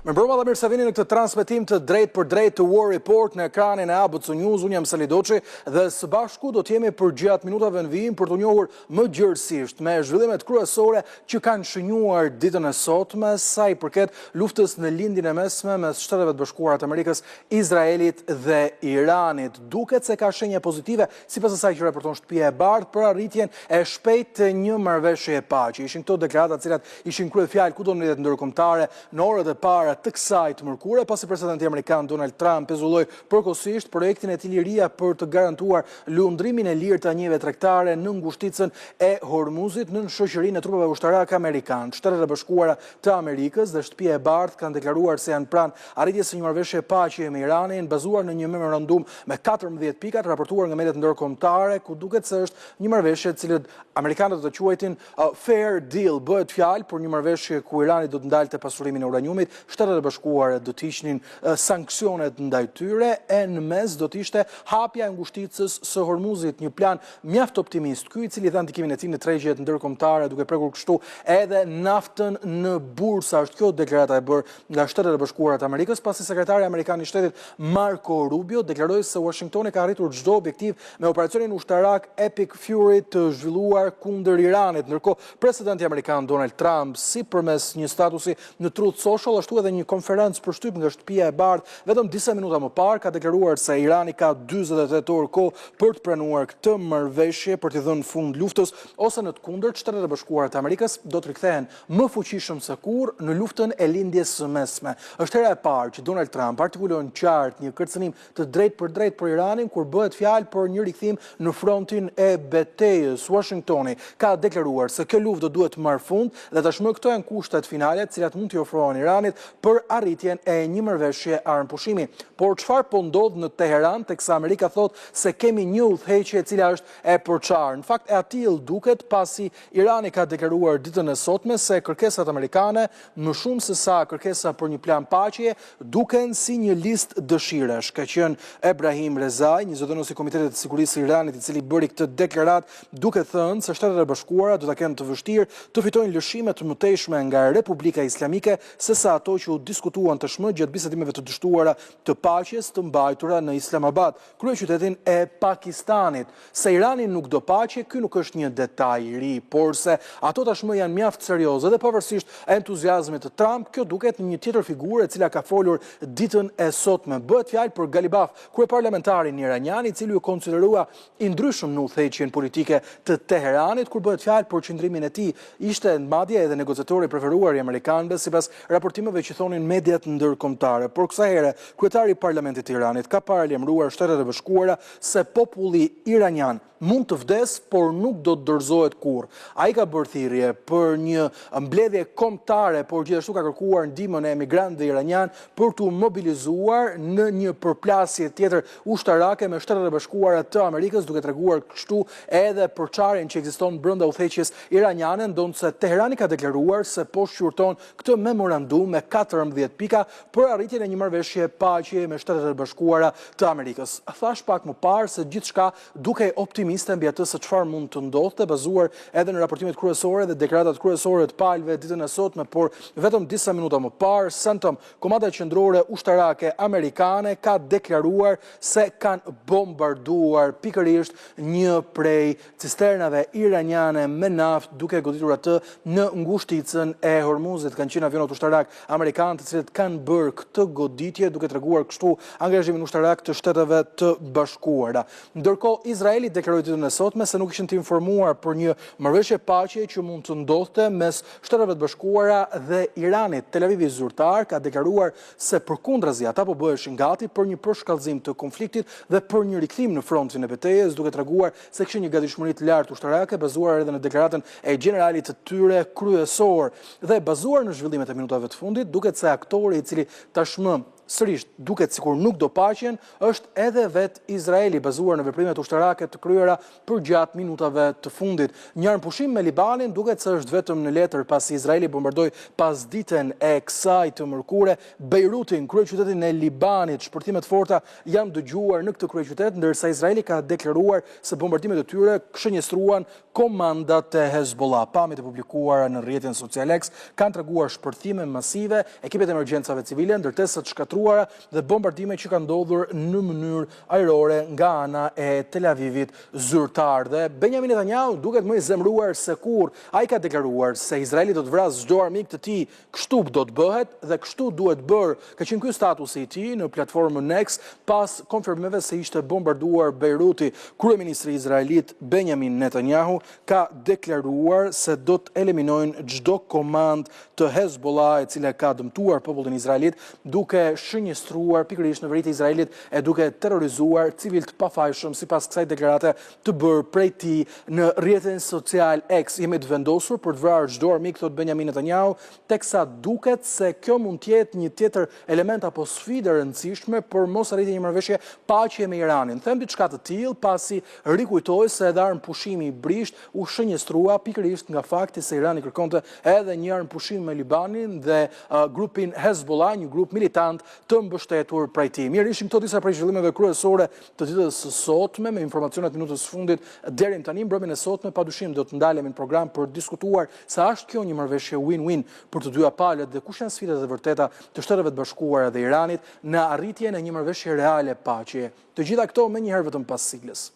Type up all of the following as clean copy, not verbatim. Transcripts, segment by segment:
Mirëmbrëma dhe mirë se vini në këtë transmetim të drejt për drejt të War Report në ekranin e ABC News. Unë jam Sali Doçi dhe së bashku do të jemi për gjatë minutave në vijim për të njohur më gjërësisht me zhvillimet kryesore që kanë shënjuar ditën e sotme sa i përket luftës në lindjen e mesme mes Shteteve të Bashkuara të Amerikës, Izraelit dhe Iranit. Duket se ka shenja pozitive sipas asaj që raporton Shtëpia e Bardhë për arritjen e shpejtë të një marrëveshjeje paqe. Ishin këto deklarata të cilat ishin kryer fjalë kudo në rrjetet ndërkombëtare në orët e para të kësaj të mërkure, pasi presidenti amerikan Donald Trump pezulloi përkohësisht projektin e tij liria për të garantuar lundrimin e lirë të anijeve tregtare në ngushticën e Hormuzit në shoqërinë e trupave ushtarake amerikan. Shtetet e Bashkuara të Amerikës dhe Shtëpia e Bardhë kanë deklaruar se janë pranë arritjes së një marrëveshje paqe me Iranin, bazuar në një memorandum me 14 pika të raportuar nga mediat ndërkombëtare, ku duket se është një marrëveshje e cilët amerikanët do të quajtin fair deal. Bëhet fjalë për një marrëveshje ku Irani do të ndalte pasurimin e uraniumit, Shtetet e Bashkuara do të hiqnin sanksionet ndaj tyre, e në mes do të ishte hapja e ngushticës së Hormuzit, një plan mjaft optimist, ky i cili dha ndikimin e tij në tregjet ndërkombëtare, duke prekur kështu edhe naftën në bursa. Është kjo deklarata e bërë nga Shtetet e Bashkuara të Amerikës, pasi sekretari amerikan i shtetit Marco Rubio deklaroi se Washingtoni ka arritur çdo objektiv me operacionin ushtarak Epic Fury të zhvilluar kundër Iranit. Ndërkohë, presidenti amerikan Donald Trump, sipërmes një statusi në Truth Social, ashtu edhe një konferencë përshtyp nga Shtëpia e Bardhë, vetëm disa minuta më parë ka deklaruar se Irani ka 48 orë kohë për të pranuar këtë marrëveshje për të dhënë fund luftës, ose në të kundërt Shtetet e Bashkuara të Amerikës do të rikthehen më fuqishëm se kurrë në luftën e lindjes së mesme. Është hera e parë që Donald Trump artikulon qartë një kërcënim të drejtë për drejtë për Iranin, kur bëhet fjalë për një rikthim në frontin e betejës. Washingtoni ka deklaruar se kjo luftë do duhet të marrë fund dhe tashmë këto janë kushtet finale të cilat mund t'i ofrohen Iranit për arritjen e një marrëveshje armëpushimi. Por çfarë po ndodh në Teheran, teksa Amerika thotë se kemi një udhëheqje e cila është e përçarë. Në fakt e atill duket, pasi Irani ka deklaruar ditën e sotme se kërkesat amerikane, më shumë se sa kërkesa për një plan paqeje, duken si një listë dëshiresh. Ka qenë Ebrahim Rezai, një zëdhënues i Komitetit të Sigurisë së Iranit, i cili bëri këtë deklaratë, duke thënë se Shtetet e Bashkuara do ta kenë të vështirë të fitojnë lëshime të mëtejshme nga Republika Islamike sesa ato që u diskutuan tashmë gjatë bisedimeve të dështuara të paqes të mbajtura në Islamabad, kryeqytetin e Pakistanit. Se Irani nuk do paqe, ky nuk është një detaj i ri, por se ato tashmë janë mjaft serioze dhe pavarësisht entuziazmit të Trump, kjo duket një tjetër figurë e cila ka folur ditën e sotme. Bëhet fjalë për Galibaf, kryeparlamentarin iranian, i cili u konsiderua i ndryshëm në udhëheqjen politike të Teheranit, kur bëhet fjalë për qëndrimin e tij. Ishte madje edhe negociatori preferuar i amerikanëve sipas raportimeve që thonin mediat ndërkombëtare. Por kësaj here, kryetari i Parlamentit të Iranit ka paralajmëruar Shtetet e Bashkuara se populli iranian mund të vdes, por nuk do të dorëzohet kurrë. Ai ka bërë thirrje për një mbledhje kombëtare, por gjithashtu ka kërkuar ndihmën e emigrantëve iranian për t'u mobilizuar në një përplasje tjetër ushtarake me Shtetet e Bashkuara të Amerikës, duke treguar kështu edhe përçarjen që ekziston brenda udhëheqjes iraniane, ndonse Teherani ka deklaruar se po shqyrton këtë memorandum me 14 pika për arritjen e një marrëveshje paqeje me Shtetet e Bashkuara të Amerikës. Thash pak më parë se gjithçka dukej optimiste mbi atë se çfarë mund të ndodhte, bazuar edhe në raportimet kryesore dhe deklaratat kryesore të palëve ditën e sotme, por vetëm disa minuta më parë, CENTCOM, komanda qendrore ushtarake amerikane, ka deklaruar se kanë bombarduar pikërisht një prej cisternave iraniane me naftë, duke goditur atë në ngushticën e Hormuzit. Kanë qenë avionat ushtarak amerikanë të cilët kanë bërë këtë goditje, duke treguar kështu angazhimin ushtarak të Shteteve të Bashkuara. Ndërkohë, Izraeli deklaroi ditën e sotme se nuk ishin të informuar për një marrëveshje paqeje që mund të ndodhte mes Shteteve të Bashkuara dhe Iranit. Tel Avivi zyrtar ka deklaruar se përkundrazi ata po bëheshin gati për një përshkallëzim të konfliktit dhe për një rikthim në frontin e betejës, duke treguar se kishin një gatishmëri të lartë ushtarake, bazuar edhe në deklaratën e generalit të tyre kryesor. Dhe bazuar në zhvillimet e minutave të fundit, duket se aktori i cili tashmë sërish duket sikur nuk do paqen, është edhe vet Izraeli, bazuar në veprimet ushtarake të kryera për gjatë minutave të fundit. Një armëpushim me Libanin duket se është vetëm në letër, pasi Izraeli bombardoi pasditen e kësaj të mërkure Beirutin, kryeqytetin e Libanit. Shpërthime të forta janë dëgjuar në këtë kryeqytet, ndërsa Izraeli ka deklaruar se bombardimet e tyre shënjestruan komandat e Hezbollah. Pamjet e publikuara në rrjetin social X kanë treguar shpërthime masive, ekipet e emergjencave civile, ndërtesat shkatruara dhe bombardime që kanë ndodhur në mënyrë ajrore nga ana e Tel Avivit zyrtar. Dhe Benjamin Netanyahu duket më i zemruar se kur. Ai ka deklaruar se Izraeli do të vrasë çdo armik të tij, kështu do të bëhet dhe kështu duhet bërë. Ka qenë ky statusi i tij në platformën X pas konfirmimeve se ishte bombarduar Beiruti. Kryeministri izraelit Benjamin Netanyahu ka deklaruar se do të eliminojnë çdo komand të Hezbollah e cila ka dëmtuar popullin izraelit, duke shënjestruar pikërisht në veri të Izraelit e duke terrorizuar civilt pafajshëm sipas kësaj deklarate të bërë prej tij në rrjetin social X. Jemi të vendosur për të vrarë çdo armik, thot Benjamin Netanyahu, teksa duket se kjo mund të jetë një tjetër element apo sfidë e rëndësishme për mos arritje një marrëveshje paqe me Iranin. Them diçka të tillë pasi rikujtoj se edhe armë pushimi i Brisht u shënjestrua pikërisht nga fakti se Irani kërkonte edhe një armë pushim me Libanin dhe grupin Hezbollah, një grup militant të mbështetur prej tij. Mirë, ishim këto disa prej zhvillimeve kryesore të ditës së sotme me informacionet minutës fundit deri tani. Mbrëmjen e sotme padyshim do të ndalemi në program për të diskutuar sa është kjo një marrëveshje win-win për të dyja palët dhe kush janë sfidat e vërteta të Shteteve të Bashkuara dhe Iranit në arritjen e një marrëveshje reale paqe. Të gjitha këto me njëherë vetëm pas siglës.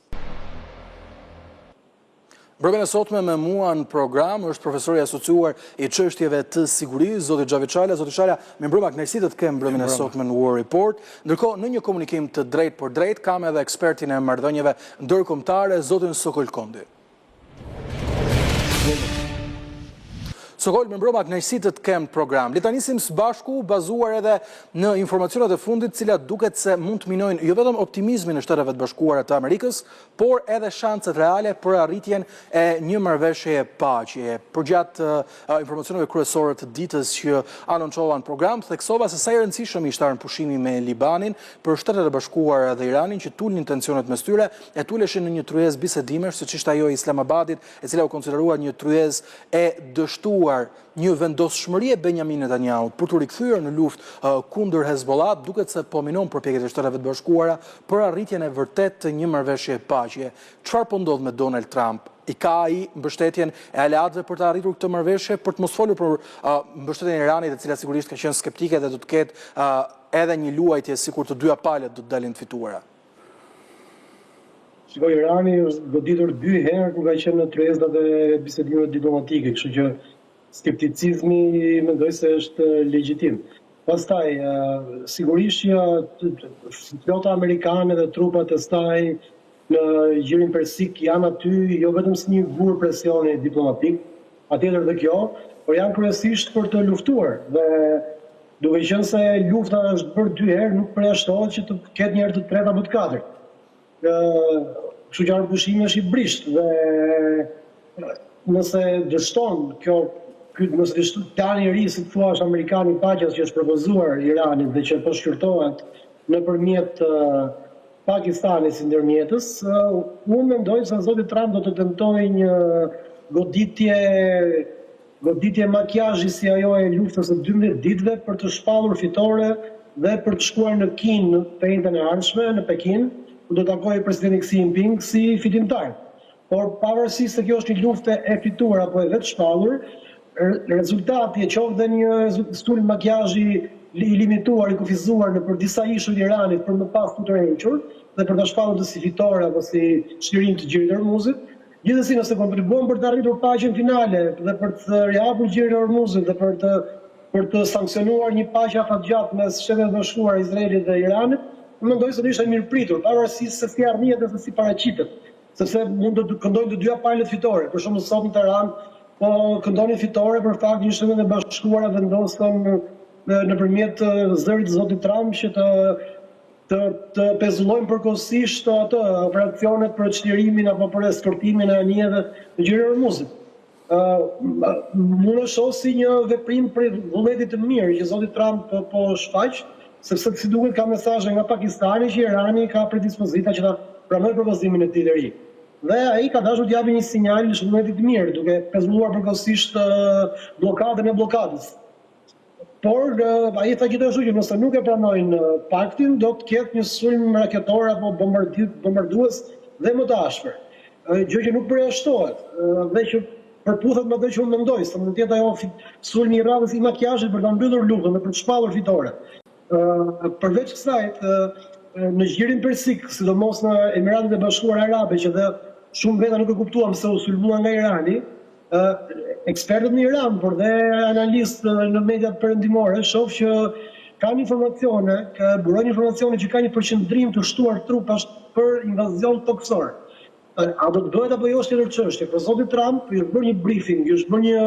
Mbrëmjen e sotme me mua në program është profesori asociuar i çështjeve të sigurisë, zoti Xhavi Çala. Zoti Çala, më mbrëma kënaqësi të kem mbrëmjen e sotme në War Report. Ndërkohë, në një komunikim të drejtë për drejtë kam edhe ekspertin e marrëdhënieve ndërkombëtare, zotin Sokol Kondi. Sokol, më mbrëma kënaqësi të kem program. Le ta nisim së bashku bazuar edhe në informacionet e fundit, cilat duket se mund të minojnë jo vetëm optimizmin e Shteteve të Bashkuara të Amerikës, por edhe shanset reale për arritjen e një marrëveshje paqe. Përgjatë informacioneve kryesore të ditës që anonçova në program, theksova se sa i rëndësishëm ishte armëpushimi me Libanin për Shtetet e Bashkuara dhe Iranin që tulnin tensionet mes tyre e tuleshin në një tryezë bisedimesh, siç ishte ajo e Islamabadit, e cila u konsideruar një tryezë e dështuar një vendosshmëri e Benjamin Netanyahut për të rikthyer në luftë kundër Hezbollah, duket se po minon përpjekjet e Shteteve të Bashkuara për arritjen e vërtet të një marrëveshje paqe. Çfarë po ndodh me Donald Trump? I ka ai mbështetjen e aleatëve për të arritur këtë marrëveshje, për të mos folur për mbështetjen e Iranit, e cila sigurisht ka qenë skeptike dhe do të ketë edhe një luajtje sikur të dyja palët do të dalin të fituara. Shikoj, Irani është goditur 2 herë kur ka qenë në tryezat e bisedimeve diplomatike, kështu që skepticizmi mendoj se është legjitim. Pastaj, sigurisht flota amerikane dhe trupat e saj në gjirin persik janë aty jo vetëm si një gur presioni diplomatik, patjetër dhe kjo, por janë kryesisht për të luftuar. Dhe duke qenë se lufta është bërë 2 herë, nuk përjashtohet që të ketë një herë të tretë apo të katërt. Kështu që armëpushimi është i brisht dhe nëse dështon nëse dështon plani i ri, si thua, është amerikani i paqes që është propozuar Iranit dhe që po shqyrtohet nëpërmjet Pakistanit si ndërmjetës, unë mendoj se zoti Trump do të tentojë një goditje makjazhi si ajo e luftës së 12 ditëve për të shpallur fitore dhe për të shkuar në Kin në periudhën e ardhshme në Pekin, ku do të takojë presidenti Xi Jinping si fitimtar. Por pavarësisht se kjo është një luftë e fituar apo e vetë shpallur, rezultati e qoftë dhe një stul makjazhi i limituar, i kufizuar në për disa ishuj të Iranit për më pas të tërhequr dhe për të shpallur të si fitore apo si çlirim të gjirit të Hormuzit. Gjithsesi, nëse kontribuon për të arritur paqen finale dhe për të rihapur gjirin e Hormuzit dhe për të sankcionuar një paqe afatgjatë mes Shteteve të Bashkuara, Izraelit dhe Iranit, mendoj se do ishte mirëpritur, pavarësisht se si arrihet dhe se si paraqitet, sepse mund të këndojnë të dyja palët fitore. Për shembull, sot në Tiranë po këndonin fitore për faktin që Shtetet e Bashkuara vendosën nëpërmjet zërit të zotit Trump që të pezullojnë përkohësisht ato operacionet për çlirimin apo për eskortimin e anijeve të gjirit të Hormuzit. Mund të shoh si një veprim për vullnetit të mirë që zoti Trump po shfaq, sepse si duket ka mesazhe nga Pakistani që Irani ka predispozita që ta pranojë propozimin e tij të ri. Dhe ai ka dashur të japë një sinjal vullnetit të mirë, duke pezulluar përkohësisht bllokadën e bllokadës. Por ai tha gjithashtu që nëse nuk e pranojnë paktin, do të ketë një sulm raketor apo bombardues dhe më të ashpër. gjë që nuk përjashtohet, dhe që përputhet me atë që unë mendoj, se mund të jetë ajo sulmi i radhës i makiazhit për ta mbyllur luftën dhe për të shpallur fitore. Përveç kësaj, në zgjerin persik, sidomos në Emiratet e Bashkuara Arabe, që dhe shumë veta nuk e kuptuam se u sulmua nga Irani, ekspertët në Iran, por dhe analistë në mediat perëndimore shoh që kanë informacione, burojnë informacione që ka një përqendrim të shtuar trupash për invazion toksor. A do të bëhet apo jo është tjetër çështje. Por zoti Trump i është bërë një briefing, i është bërë një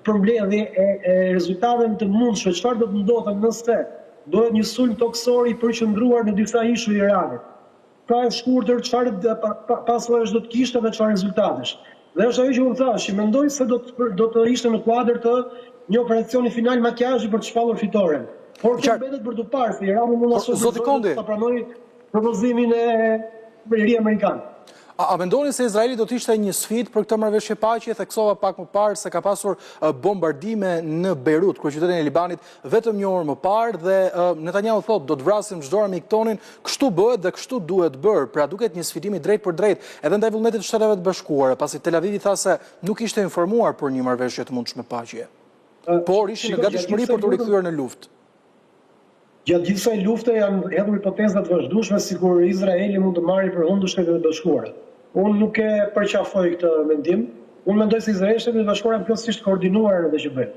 përmbledhje e rezultateve të mundshme, çfarë do të ndodhte nëse bëhet një sulm toksor i përqendruar në disa ishuj të Iranit. Ka e shkurtër çfarë pasojësh do të kishte dhe çfarë rezultatesh. Dhe është ajo që unë thash, që mendoj se do të ishte në kuadër të një operacioni final makiazhi për të shpallur fitoren. Por kjo mbetet për të parë se Irani mund të pranojë propozimin e Mbretërisë Amerikane. A mendoni se Izraeli do të ishte një sfidë për këtë marrëveshje paqe? Theksova pak më parë se ka pasur bombardime në Beirut, kryeqytetin e Libanit, vetëm një orë më parë, dhe Netanyahu thotë do të vrasim çdo armik tonin, kështu bëhet dhe kështu duhet bërë. Pra duket një sfidim i drejt për drejt edhe ndaj vullnetit të Shteteve të Bashkuara, pasi Tel Avivi tha se nuk ishte informuar për një marrëveshje të mundshme paqe. Por ishin në gatishmëri për të rikthyer në luftë. Gjatë gjithë kësaj lufte janë hedhur hipoteza të vazhdueshme sikur Izraeli mund të marrë përhundur Shtetet e Bashkuara. Unë nuk e përqafoj këtë mendim. Unë mendoj se Izraeli Shtetet e Bashkuara janë plotësisht koordinuar në atë që bëjnë.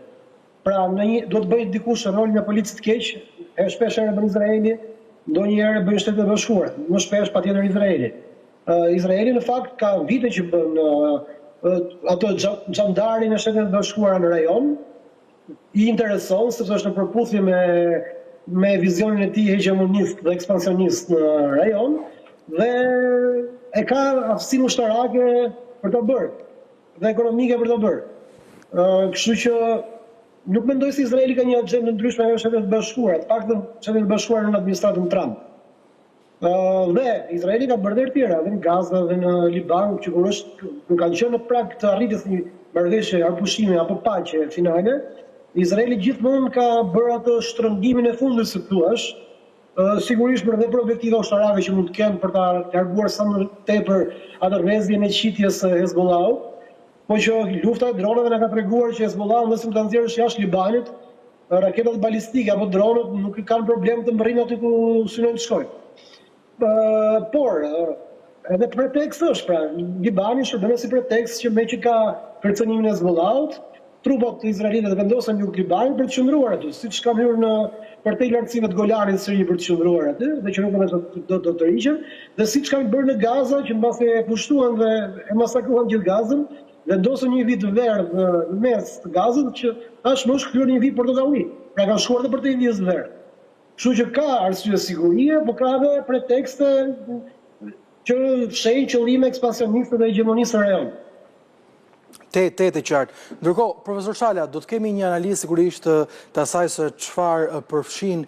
Pra, do të bëjë dikush rolin e policit të keq, shpesh herë bën Izraeli, ndonjëherë bën Shtetet e Bashkuara, më shpesh patjetër Izraeli. Izraeli në fakt ka vite që bën ato xhandarin e Shtetet e Bashkuara në rajon. I intereson sepse është në përputhje me vizionin e tij hegemonist dhe ekspansionist në rajon, dhe e ka aftësinë ushtarake për ta bërë, dhe ekonomike për ta bërë. Kështu që nuk mendoj se Izraeli ka një agjendë ndryshme nga Shtetet e Bashkuara, të paktën Shtetet e Bashkuara në administratën Trump. Dhe Izraeli ka bërë dhe tjera, dhe në Gaza dhe në Liban, që kur nuk kanë qenë në prag të arritjes një marrëveshje arpushimi apo paqe finale, Izraeli gjithmonë ka bërë atë shtrëngimin e fundit, si thuash, sigurisht për objektiva ushtarake që mund të kenë për ta larguar sa më tepër atë rrezjen e qitjes së Hezbollahut, po që lufta e droneve na ka treguar që Hezbollahu nëse mund ta nxjerrësh jashtë Libanit, raketat balistike apo dronët nuk kanë problem të mbërrinë aty ku synojnë të shkojnë. Por edhe pretekst është, pra, Libani shërben si pretekst që me që ka kërcënimin e Hezbollahut, trupat izraelite vendosën jug Libanit për të qëndruar aty, siç kanë hyrë në përtej lartësive të Golanit sëri për të qëndruar aty, dhe që nuk do të riqen, dhe siç kanë bërë në Gaza, që mbasi e pushtuan dhe e masakruan gjithë Gazën, vendosën një vit verdh në mes të Gazës që tashmë është kryer një vit për totalli. Pra kanë shkuar edhe për të vijës verdh. Kështu që ka arsye sigurie, por ka edhe pretekste që fshehin qëllime ekspansioniste dhe hegemoniste në rajon. Te qartë. Ndërkohë, profesor Shala, do të kemi një analizë sigurisht të asaj se çfarë përfshin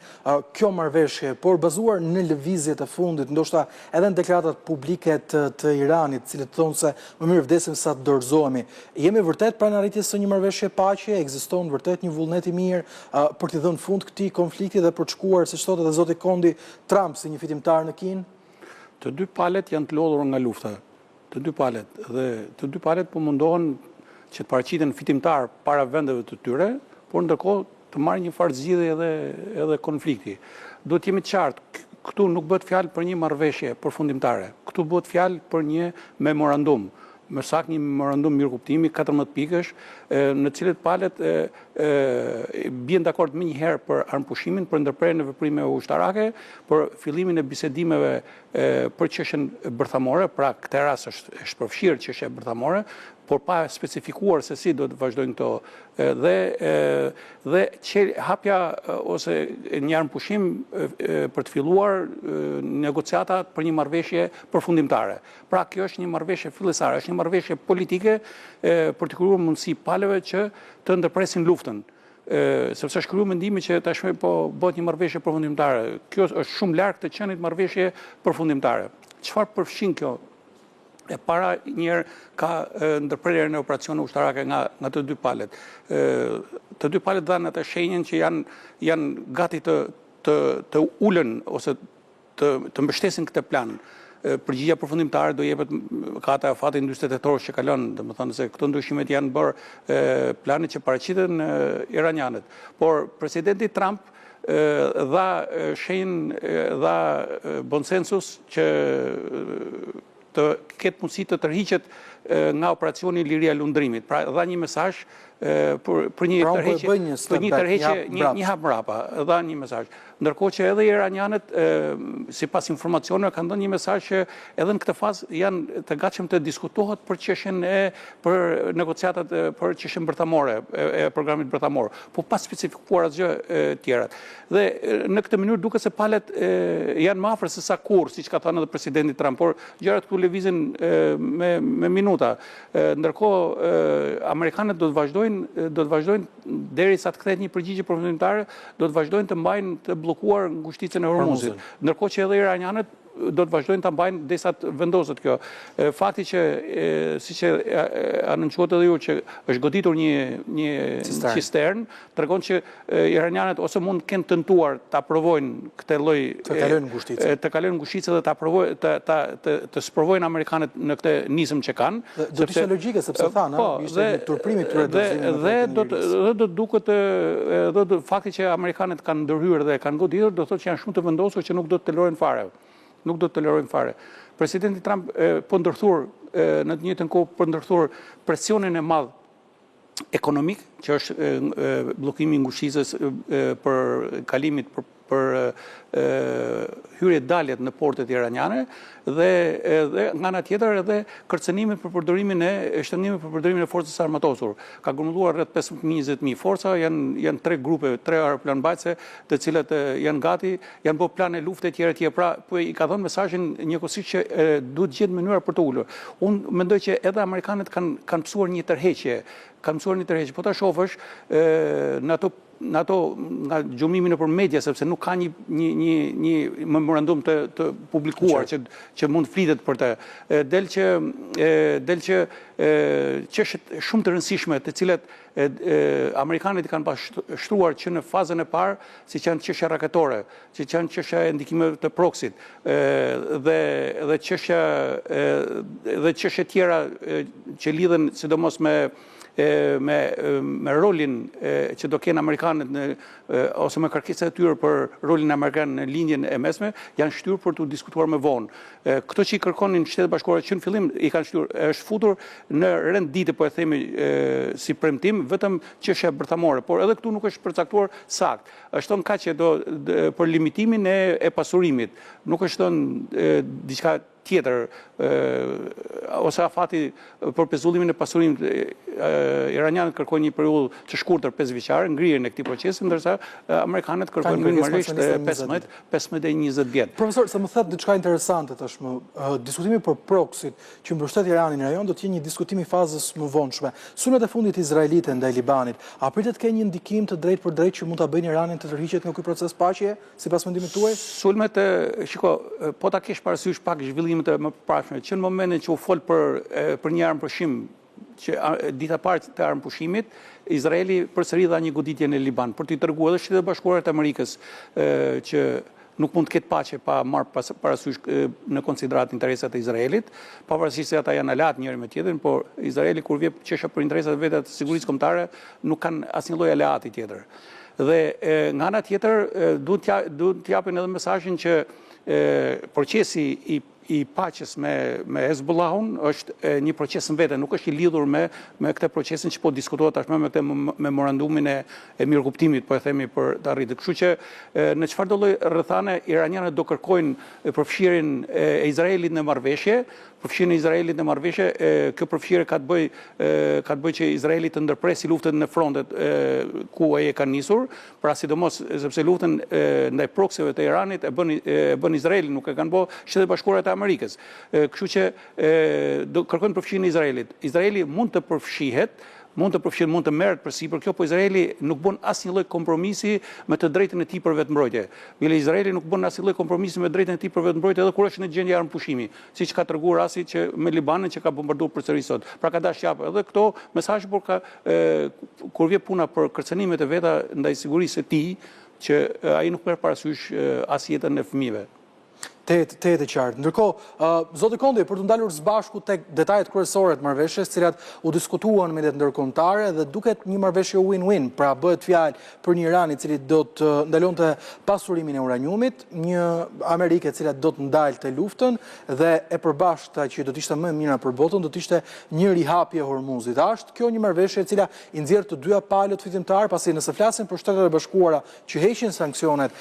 kjo marrëveshje, por bazuar në lëvizjet e fundit, ndoshta edhe në deklaratat publike të Iranit, cilët thonë se më mirë vdesim sa të dorëzohemi. Jemi vërtet pranë arritjes së një marrëveshje paqe? Ekziston vërtet një vullnet i mirë për të dhënë fund këtij konflikti dhe për të shkuar, siç thotë edhe zoti Kondi, Trump si një fitimtar në Kinë? Të dy palët janë të lodhur nga lufta. Të dy palët, dhe të dy palët po mundohen që të paraqiten fitimtar para vendeve të tyre, por ndërkohë të marrë një farë zgjidhje edhe konflikti. Duhet jemi të qartë, këtu nuk bëhet fjalë për një marrëveshje përfundimtare. Këtu bëhet fjalë për një memorandum, më saktë një memorandum mirëkuptimi 14 pikësh, në cilët palët bien dakord më njëherë për armëpushimin, për ndërprerjen e veprimeve ushtarake, për fillimin e bisedimeve për çështjen bërthamore, pra këtë rast është përfshirë çështja bërthamore, por pa specifikuar se si do të vazhdojnë këto, dhe hapja ose një armëpushim për të filluar negociata për një marrëveshje përfundimtare. Pra kjo është një marrëveshje fillesare, është një marrëveshje politike për të krijuar mundësi palëve që të ndërpresin luftën. Sepse është krijuar mendimi që tashmë po bëhet një marrëveshje përfundimtare. Kjo është shumë larg të qenit marrëveshje përfundimtare. Çfarë përfshin kjo? E para njëherë ka ndërprerjen e operacione ushtarake nga të dy palët. Të dy palët dhanë atë shenjën që janë gati të ulën ose të mbështesin këtë plan. përgjigja përfundimtare do jepet ka ata fati 48 orë që kalon, domethënë se këto ndryshimet janë bërë planet që paraqiten iranianët. Por presidenti Trump dha dha bonsensus që të ketë mundësi të tërhiqet nga operacioni Liria e Lundrimit. Pra dha një mesazh për një tërheqje, një hap mbrapa, dha një mesazh. Ndërkohë që edhe iranianët, sipas informacioneve, kanë dhënë një mesazh që edhe në këtë fazë janë të gatshëm të diskutohet për çështjen për negociatat për çështjen bërthamore e programit bërthamor, po pa specifikuar asgjë tjerat. Dhe në këtë mënyrë duket se palët janë më afër se sa kurrë, siç ka thënë edhe presidenti Trump, por gjërat këtu lëvizin me minuta. Ndërkohë amerikanët do të vazhdojnë derisa të kthehet një përgjigje përfundimtare, do të vazhdojnë të mbajnë të bllokuar ngushticën e Hormuzit. Ndërkohë që edhe iranianët do të vazhdojnë ta mbajnë derisa të vendoset kjo. Fakti që siç e anoncuat edhe ju që është goditur një cistern, tregon që iranianët ose mund të kenë tentuar ta provojnë këtë lloj të kalojnë ngushticën dhe ta provojnë të sprovojnë amerikanët në këtë nisëm që kanë. Do të ishte logjike sepse thanë, ishte një turprim i tyre dhe do duket edhe fakti që amerikanët kanë ndërhyrë dhe kanë goditur do thotë që janë shumë të vendosur që nuk do të tolerojnë fare. Nuk do të tolerojnë fare. Presidenti Trump po ndërthur në të njëjtën kohë po ndërthur presionin e madh ekonomik, që është bllokimi i ngushticës për kalimit për hyrje daljet në portet iraniane dhe nga ana tjetër edhe kërcënimin për përdorimin e forcës armatosur. Ka grumbulluar rreth 15-20.000 forca, janë 3 grupe, 3 aeroplanbajtëse, të cilat janë gati, janë bërë plane lufte tjera, pra po i ka dhënë mesazhin njëkohësisht që duhet gjetë mënyra për të ulur. Unë mendoj që edhe amerikanët kanë mësuar një tërheqje, po ta shohësh në ato nga gjumimin nëpër media, sepse nuk ka një memorandum të publikuar që mund flitet për të. Del që çështjet shumë të rëndësishme të cilat amerikanët i kanë pashtruar që në fazën e parë, siç janë çështja raketore, siç janë çështja e ndikimeve të proksit dhe çështje tjera që lidhen sidomos me rolin që do kenë amerikanët ose me kërkesat e tyre për rolin amerikan në lindjen e mesme, janë shtyrë për të diskutuar më vonë. Këto që i kërkonin Shtetet Bashkuara që në fillim i kanë shtyrë, është futur në rendite, po e themi si premtim, vetëm çështja bërthamore, por edhe këtu nuk është përcaktuar sakt. Është thënë kaq që për limitimin e pasurimit, nuk është thënë diçka tjetër, ose afati për pezullimin e pasurimit. Iranianët kërkojnë një periudhë të shkurtër 5 vjeçare, ngrirjen e këtij procesi, ndërsa amerikanët kërkojnë minimalisht 15 e 20 vjet. Profesor, se më thatë diçka interesante tashmë, diskutimi për proksit që mbështet Iranin në rajon do të jetë një diskutim i fazës më vonshme. Sulmet e fundit izraelite ndaj Libanit, a pritet të kenë një ndikim të drejtë për drejtë që mund ta bëjnë Iranin të tërhiqet nga ky proces paqe, sipas mendimit tuaj? Sulmet, po ta kesh parasysh pak zhvillimet e më përparshme, që në momentin që u fol për një armëpushim, që dita parë të armëpushimit, Izraeli përsëri dha një goditje në Liban për t'i treguar edhe Shtetet Bashkuara të Amerikës që nuk mund të ketë paqe pa marrë parasysh në konsiderat interesat e Izraelit, pavarësisht se ata janë aleat njëri me tjetrin, por Izraeli kur vjen çështja për interesat e veta të sigurisë kombëtare nuk kanë asnjë lloj aleati tjetër. Dhe nga ana tjetër duhet të japin edhe mesazhin që procesi i paqes me Hezbollahun është një proces në vete, nuk është i lidhur me këtë procesin që po diskutohet tashmë me këtë memorandumin e mirëkuptimit, po e themi për të arritur. Kështu që në çfarëdo lloj rrethane iranianët do kërkojnë përfshirjen e Izraelit në marrëveshje, kjo përfshirje ka të bëjë që Izraeli të ndërpresi luftën në frontet ku ai e ka nisur, pra sidomos sepse luftën ndaj proksive të Iranit e bën Izraeli, nuk e kanë bërë Shtetet Bashkuara të Amerikës. Kështu që do kërkojnë përfshirjen e Izraelit. Izraeli mund të përfshihet, mund të merret përsipër kjo, po Izraeli nuk bën asnjë lloj kompromisi me të drejtën e tij për vetmbrojtje. Bile Izraeli nuk bën asnjë lloj kompromisi me drejtën e tij për vetmbrojtje edhe kur është në gjendje armëpushimi, siç ka treguar rasti që me Libanin që ka bombarduar përsëri sot. Pra ka dashur japë edhe këto mesazhe, por kur vjen puna për kërcënimet e veta ndaj sigurisë së tij, që ai nuk merr parasysh as jetën e fëmijëve. Te e qartë. Ndërkohë, zoti Kondi, për të ndalur së bashku tek detajet kryesore të marrëveshjes, cilat u diskutuan me ndërkombëtare dhe duket një marrëveshje win-win, pra bëhet fjalë për një Iran i cili do të ndalonte pasurimin e uraniumit, një Amerikë e cila do të ndalte luftën dhe e përbashkëta që do të ishte më e mira për botën, do të ishte një rihapje e Hormuzit. A është kjo një marrëveshje e cila i nxjerr të dyja palët fitimtar, pasi nëse flasin për Shtetet e Bashkuara që heqin sanksionet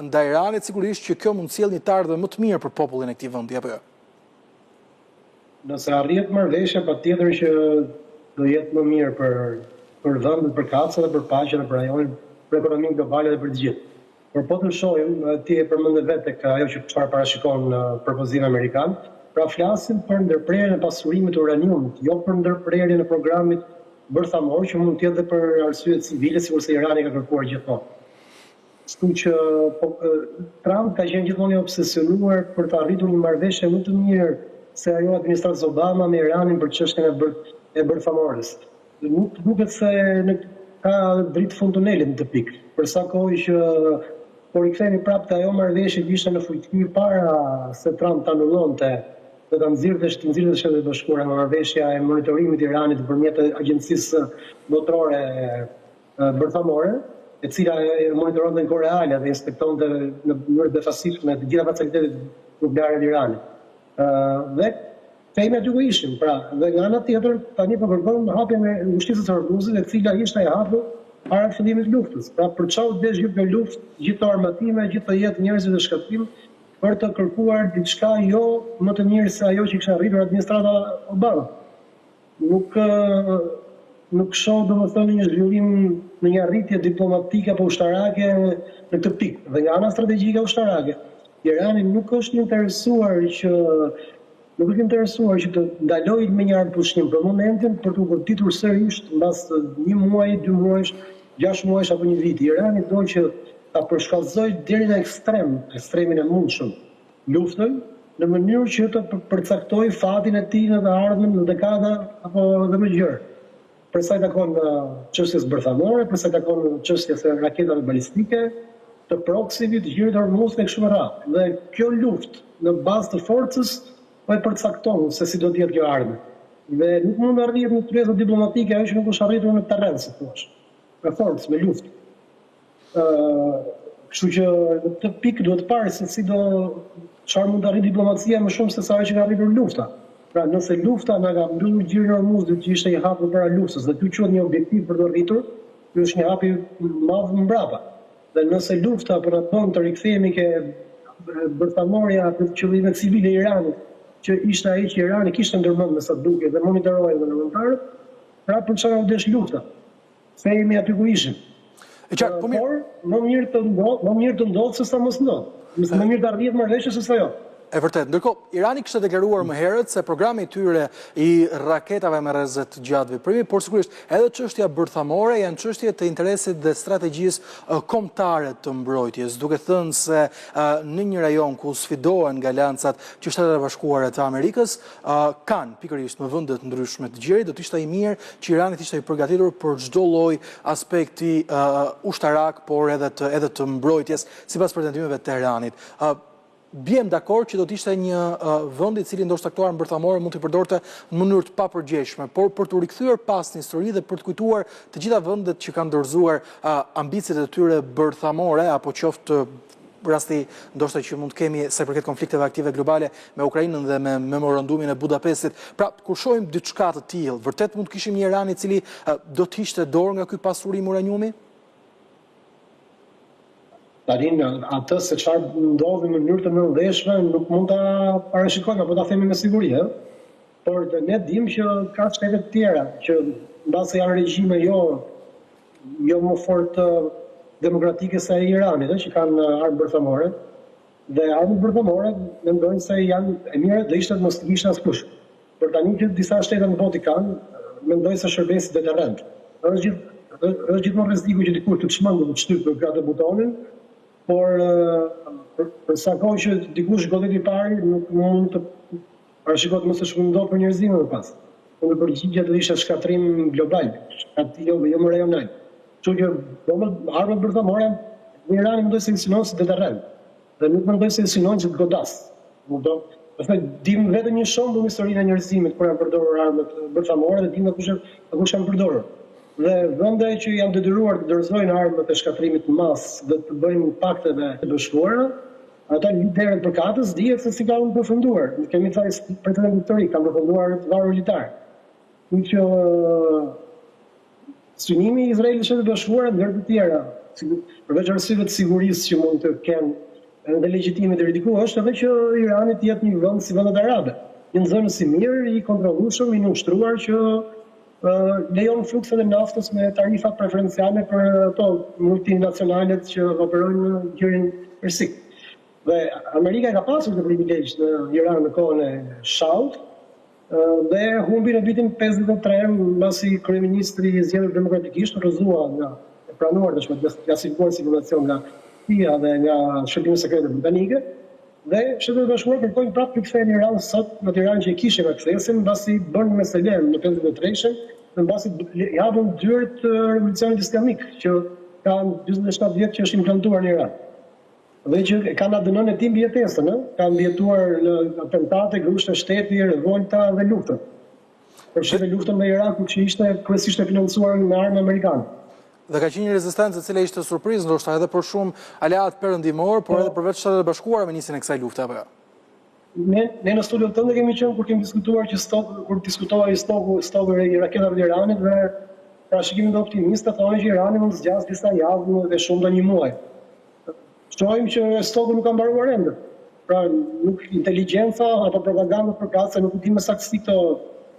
ndaj Iranit, sigurisht që kjo mund të sjellë një tardhje më të mirë për popullin e këtij vendi apo jo? Nëse arrihet marrëveshja, patjetër që do jetë më mirë për vendet, për kafshët dhe për paqen dhe për rajonin, për ekonominë globale dhe për të gjithë. Por po të shohim, ti e përmendë vetë tek ajo që çfarë parashikon propozimi amerikan, pra flasim për ndërprerjen e pasurimit të uraniumit, jo për ndërprerjen e programit bërthamor që mund të jetë edhe për arsye civile, sikurse Irani ka kërkuar gjithmonë. Kështu që Trump ka qenë gjithmonë i obsesionuar për të arritur një marrëveshje më të mirë se ajo administratës Obama me Iranin për çështjen e bërthamores. Nuk duket se ka dritë fund tunelit në të pikë. Për sa kohë që po rikthehemi prapë te ajo marrëveshje që ishte në fuqi para se Trump ta anullonte dhe ta nxirrte Shtetet e Bashkuara nga marrëveshja e monitorimit të Iranit nëpërmjet agjencisë botërore bërthamore, e cila monitoronte në kohë reale dhe inspektonte në mënyrë befasitshme të gjitha facilitetet nukleare të Iranit. Dhe themi aty ku ishim, pra, dhe nga ana tjetër tani po kërkojmë hapjen e ngushtisë së Hormuzit, e cila ishte e hapur para fillimit të luftës. Pra për çfarë desh gjithë kjo luftë, gjithë të armatime, gjithë të jetë njerëzit dhe shkatrim për të kërkuar diçka jo më të mirë se ajo që kishte arritur administrata Obama. Nuk shoh domethënë një zhvillim në një arritje diplomatike apo ushtarake në këtë pikë. Dhe nga ana strategjike ushtarake, Irani nuk është interesuar që të ndalojë me një armëpushtim për momentin për të goditur sërish mbas 1 muaji, 2 muajsh, 6 muajsh apo një vit. Irani do që ta përshkallëzojë deri në ekstremin e mundshëm luftën në mënyrë që të përcaktojë fatin e tij në të ardhmen në dekada apo edhe më gjërë. Për sa i takon çështjes bërthamore, për sa i takon çështjes së raketave balistike, të proximit, të gjirit Hormuz dhe kështu me radhë. Dhe kjo luftë në bazë të forcës po e përcakton se si do të jetë kjo ardhmë. Dhe nuk mund të arrihet në tyreza diplomatike ajo që nuk është arritur në terren, si thua. Me forcë, me luftë. Kështu që në këtë pikë duhet parë se çfarë mund të arrijë diplomacia më shumë se sa ajo që ka arritur lufta. Pra nëse lufta na ka mbyllur gjirin e Hormuzit që ishte i hapur para luftës dhe ky quhet një objektiv për të arritur, ky është një hap i madh mbrapa. Dhe nëse lufta po na bën të rikthehemi ke bërthamorja për qëllime civile e Iranit, që ishte ai që Irani kishte ndërmend me sa duket dhe monitoroi ndërkombëtarët, pra për çfarë u desh lufta? Themi aty ku ishim. Por më mirë të ndodhë se sa mos ndodhë. Më mirë të arrihet marrëveshja se sa jo. E vërtet, ndërkohë, Irani kishte deklaruar më herët se programi i tyre i raketave me rrezet gjatë veprimi, por sigurisht edhe çështja bërthamore janë çështje të interesit dhe strategjisë kombëtare të mbrojtjes, duke thënë se në një rajon ku sfidohen ngalancat që Shtetet e Bashkuara të Amerikës kanë pikërisht në vende të ndryshme të gjirit, do të ishte i mirë që Irani të ishte i përgatitur për çdo lloj aspekti ushtarak, por edhe të mbrojtjes sipas pretendimeve të Teheranit. Bjem dakord që do të ishte një vend i cili ndoshta këto armë bërthamore mund t'i përdorte në mënyrë të papërgjeshme, por për të rikthyer pas në histori dhe për të kujtuar të gjitha vendet që kanë dorëzuar ambicet e tyre bërthamore, apo qoftë rasti ndoshta që mund të kemi sa përket konflikteve aktive globale me Ukrainën dhe me memorandumin e Budapestit. Pra, kur shohim diçka të tillë, vërtet mund të kishim një Iran i cili do të ishte dorë nga ky pasurim uraniumi? Tani atë se çfarë ndodhi në mënyrë të nëndeshme nuk mund ta parashikojmë apo ta themi me siguri, por ne dimë që ka shtete të tjera që mbase janë regjime jo më fort demokratike se e Iranit, që kanë armë bërthamore, dhe armë bërthamore mendojnë se janë e mira dhe ishte mos të kishte askush. Por tani që disa shtete në botë kanë, mendojnë se shërbesin deterrent. Është gjithmonë rreziku që dikush të çmendë të shtypë për atë butonin, por për sa kohë që dikush godet i pari, nuk mund të parashikohet më së shpëndot për njerëzimin më pas. Në përgjigje do ishte shkatrim global, jo më rajonal. Kështu që armët bërthamore në Irani mendoj se insinuon se deterrent, dhe nuk mendoj se insinuon që të godas. Dim vetëm një shembull në historinë e njerëzimit kur janë përdorur armët bërthamore dhe dim kush janë përdorur. Dhe vende që janë detyruar të dorëzojnë armët e shkatrimit të masë dhe të bëjnë pakteve të bashkuara, ata liderët përkatës dihet se si kanë përfunduar. Kemi thënë pretendent historik kanë përfunduar të varur litar. Që synimi i Izraelit dhe Shtetit Bashkuar ndër të tjera, përveç arsyeve të sigurisë që mund të kenë dhe legjitimit e ridikuar është edhe që Irani të jetë një vend si vendet arabe, një zonë si mirë, i kontrollueshëm, i nënshtruar që lejon flukset e naftës me tarifa preferenciale për ato multinacionalet që operojnë në gjirin persik. Dhe Amerika ka pasur të privilegj në Iran në kohën e Shahut dhe humbi në vitin 53 mbasi kryeministri i zgjedhur demokratikisht rrëzua nga e pranuar dashmë klasifikuar si informacion nga CIA dhe nga Shërbimi Sekrete Britanike, dhe Shtetet e Bashkuara kërkojnë prapë rikthehen në Iran sot, në Tiranë që e kishin aksesin, mbasi bën meselem në 53-shën, dhe mbasi japën dyert revolucionit islamik, që ka 47 vjet që është implantuar në Iran. Dhe që kanë adënën e tim bjetesën, kanë mbjetuar në atentate, grushte shteti, revolta dhe luftën. Përfshirë luftën me Irakun që ishte kryesisht e financuar me armë amerikane. Dhe ka qenë një rezistencë e cila ishte surprizë, ndoshta edhe për shumë aleat perëndimor, por edhe përveç Shtetet e Bashkuara me nisjen e kësaj lufte apo jo? Ne në studion tënde kemi qenë kur kemi diskutuar që kur diskutohej stoku i raketave të Iranit dhe parashikimin e optimistë thonë që Irani mund të zgjasë disa javë dhe shumë të një muaj. Shohim që stoku nuk ka mbaruar ende. Pra nuk inteligjenca apo propaganda përkatëse nuk di më saktësi këto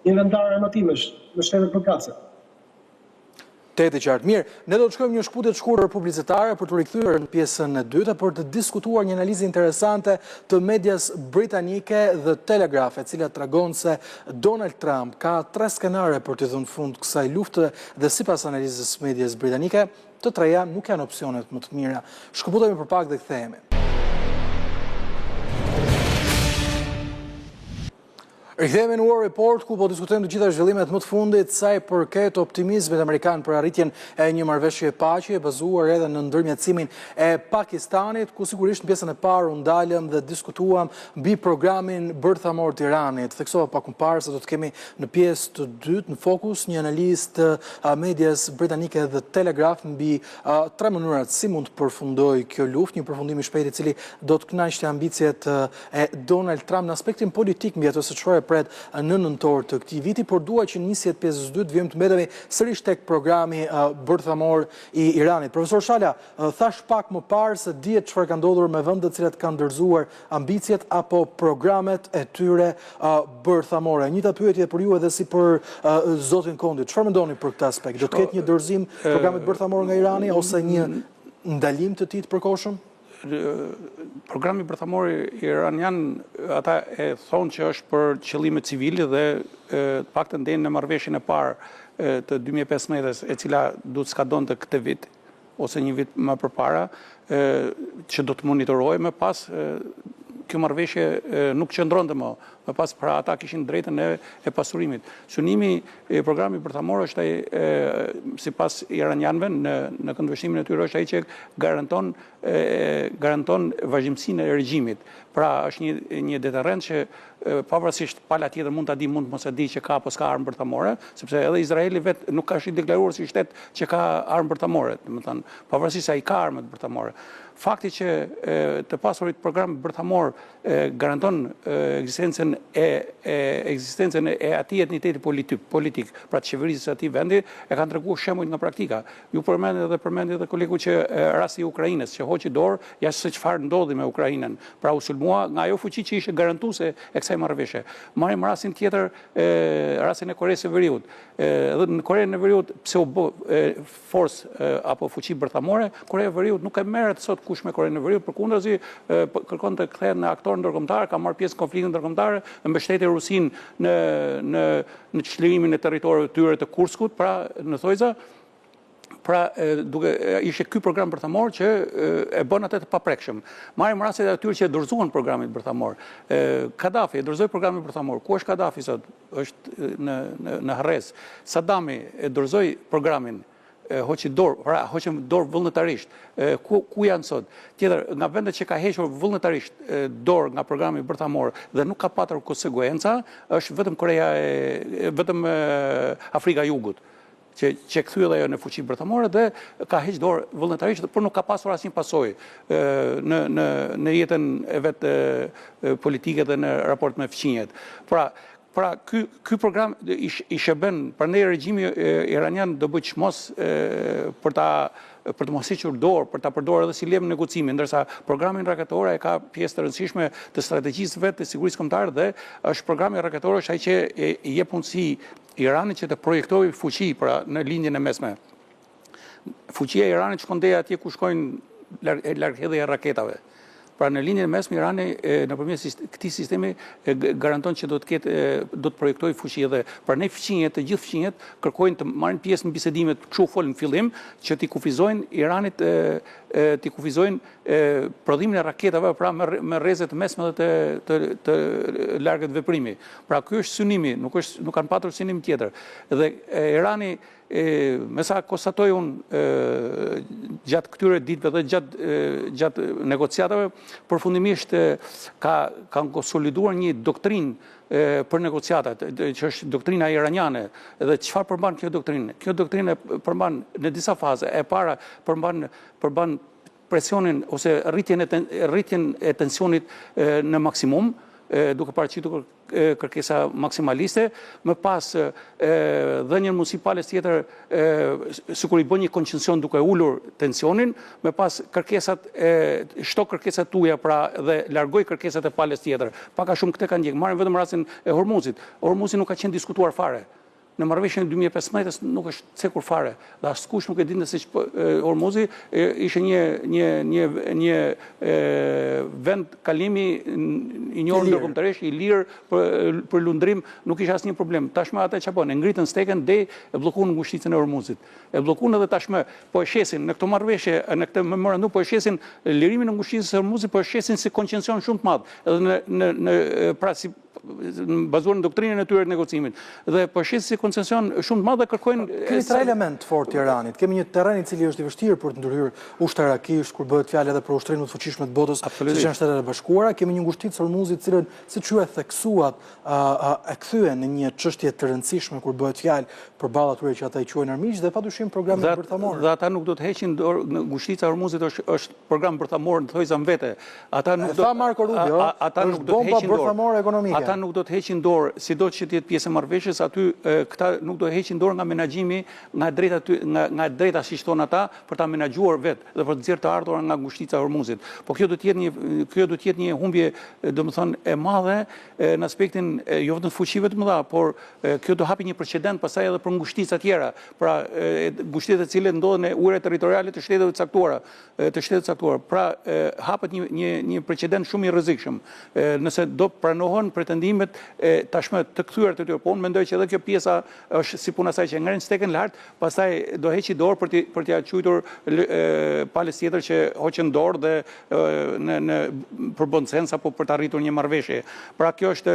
inventare anatimesh në shtetet përkatëse. Të qartë. Mirë, ne do të shkojmë një shkputje të shkurtër publicitare për të rikthyer në pjesën e dytë për të diskutuar një analizë interesante të medias britanike The Telegraph, e cila tregon se Donald Trump ka 3 skenare për të dhënë fund kësaj lufte dhe sipas analizës medias britanike, të treja nuk janë opsionet më të mira. Shkëputemi për pak dhe kthehemi. Rikthehemi në War Report, ku po diskutojmë të gjitha zhvillimet më të fundit sa i përket optimizmit amerikan për arritjen e një marrëveshje paqe e bazuar edhe në ndërmjetësimin e Pakistanit, ku sigurisht në pjesën e parë u ndalëm dhe diskutuam mbi programin bërthamor të Iranit. Theksova pak më parë se do të kemi në pjesë të dytë në fokus një analizë të medias britanike The Telegraph mbi 3 mënyrat si mund të përfundojë kjo luftë, një përfundim i shpejtë i cili do të kënaqë ambicjet e Donald Trump në aspektin politik mbi ato se çfarë pret në nëntor të këtij viti, por dua që nisjet pjesës 2 të vijmë të mbetemi sërish tek programi bërthamor i Iranit. Profesor Shala, thash pak më parë se dihet çfarë ka ndodhur me vendet të cilat kanë ndërzuar ambicjet apo programet e tyre bërthamore. Njëta pyetje për ju edhe si për zotin Kondi. Çfarë mendoni për këtë aspekt? Do të ketë një dorëzim programit bërthamor nga Irani ose një ndalim të tij të përkohshëm? Programi bërthamor iranian, ata e thonë që është për qëllime civile dhe të paktën deri në marrëveshjen e parë të 2015-s, e cila duhet skadonte këtë vit ose një vit më përpara, që do të monitorohej më pas. Kjo marrëveshje nuk qëndronte më pas, pra ata kishin drejtën e pasurimit. Synimi i programit bërthamor është sipas iranianëve në këndvështrimin e tyre është ai që garanton vazhdimsinë e regjimit. Pra është një deterrent që pavarësisht pala tjetër mund ta di, mund mos e di që ka apo s'ka armë bërthamore, sepse edhe Izraeli vetë nuk ka shi deklaruar si shtet që ka armë bërthamore, domethënë pavarësisht se ai ka armë bërthamore. Fakti që të pasurit program bërthamor garanton ekzistencën e atij etniteti politik, pra të qeverisë së atij vendi, e kanë treguar shembuj nga praktika. Ju përmendi edhe kolegu që rasti i Ukrainës, që hoqi dorë jashtë se çfarë ndodhi me Ukrainën. Pra u sulmua nga ajo fuqi që ishte garantuese e kësaj marrëveshje. Marrim rastin tjetër, rastin e Koreas së Veriut. Edhe në Korenë e Veriut pse u bë forcë apo fuqi bërthamore, Korea e Veriut nuk e merret sot kush me Korenë e Veriut, përkundazi kërkon të kthehet në aktor ndërkombëtar, ka marrë pjesë në konfliktin ndërkombëtar, mbështeti Rusinë në çlirimin e territorëve të tyre të Kurskut, pra në thojza. Pra ishte ky program bërthamor që e bën atë të paprekshëm. Marrim rastet e atyre që e dorëzuan programin bërthamor. Kadafi e dorëzoi programin bërthamor. Ku është Kadafi sot? Është në Harres. Saddami e dorëzoi programin hoqi dorë vullnetarisht. Ku janë sot? Tjetër, nga vendet që ka hequr vullnetarisht dorë nga programi bërthamor dhe nuk ka patur konsekuenca, është vetëm Afrika e Jugut, që kthye dhe ajo në fuqi bërthamore dhe ka heq dorë vullnetarisht, por nuk ka pasur asnjë pasojë në jetën e vet politike dhe në raport me fqinjet. Pra, ky program i shërben, prandaj regjimi iranian do bëj çmos për të mos hequr dorë, për ta përdorur edhe si lem negocimi, ndërsa programi rakator ka pjesë të rëndësishme të strategjisë vet të sigurisë kombëtare dhe është programi rakator është ai që i jep mundësi Iranit që të projektojë fuqi pra në linjën e mesme. Fuqia e Iranit shkon deri atje ku shkojnë largëhedhja e raketave. Pra në linjën e mesme Irani nëpërmjet këtij sistemi garanton që do të projektojë fuqi dhe pra ne fqinjet, të gjithë fqinjet kërkojnë të marrin pjesë në bisedimet, kështu folën në fillim, që t'i kufizojnë Iranit t'i kufizojnë prodhimin e raketave pra me rreze të mesme dhe të largët veprimi. Pra ky është synimi, nuk kanë patur synim tjetër. Dhe Irani me sa konstatoj unë gjatë këtyre ditëve dhe gjatë negociatave, përfundimisht kanë konsoliduar një doktrinë për negociatat, që është doktrina iraniane. Dhe çfarë përmban kjo doktrinë? Kjo doktrinë përmban në disa faze. E para përmban presionin ose rritjen e tensionit në maksimum, duke paraqitur kërkesa maksimaliste, më pas dhënien mundësi palës tjetër sikur i bën një koncesion duke ulur tensionin, më pas shto kërkesat tuaja pra dhe largoj kërkesat e palës tjetër. Pak a shumë këtë kanë ndjek. Marrim vetëm rastin e Hormuzit. Hormuzi nuk ka qenë diskutuar fare. Në marrëveshjen e 2015 nuk është cekur fare. Dhe askush nuk e dinte se Hormuzi ishte një vend kalimi i njohur ndërkombëtarisht i lirë për lundrim, nuk ishte asnjë problem. Tashmë ata çfarë bën? E ngritën steken dhe e bllokuan ngushticën e Hormuzit. E bllokuan edhe tashmë po e shesin në këtë marrëveshje, në këtë memorandum po e shesin lirimin e ngushticës së Hormuzit, po e shesin si koncesion shumë të madh. Edhe pra si bazuar në doktrinën e tyre të negocimit. Dhe po shesin si koncesion shumë të madh dhe kërkojnë kemi tre element fort të Iranit. Kemi një terren i cili është i vështirë për të ndërhyrë ushtarakisht kur bëhet fjalë edhe për ushtrinë më të fuqishme të botës, siç janë Shtetet e Bashkuara. Kemi një ngushticë Hormuzit, cilën siç ju e theksuat, e kthyen në një çështje të rëndësishme kur bëhet fjalë përballë atyre që ata i quajnë armiq dhe padyshim programin bërthamor. Dhe ata nuk do të heqin dorë. Ngushtica e Hormuzit është program bërthamor në thojza vete. Ata nuk do Marco Rubio, ata nuk do të heqin dorë. Ata nuk do të heqin dorë, sido që të jetë pjesë e marrëveshjes, aty këta nuk do të heqin dorë nga menaxhimi, nga drejta siç thonë ata, për ta menaxhuar vetë dhe për të nxjerrë të ardhurat nga ngushtica e Hormuzit. Po kjo do të jetë një humbje, domethënë e madhe në aspektin jo vetëm të fuqive të mëdha, por kjo do hapi një precedent pastaj edhe për ngushtica tjera, pra ngushtica të cilat ndodhen në ujërat territoriale të shteteve të caktuara. Pra hapet një precedent shumë i rrezikshëm. Nëse do pranohen pretendimet tashmë të kthyer të tyre, po unë mendoj që edhe kjo pjesa është si puna saj që ngren steken lart, pastaj do heqi dorë për t'ia quajtur palës tjetër që hoqën dorë dhe për bon sens apo për të arritur një marrëveshje. Pra kjo është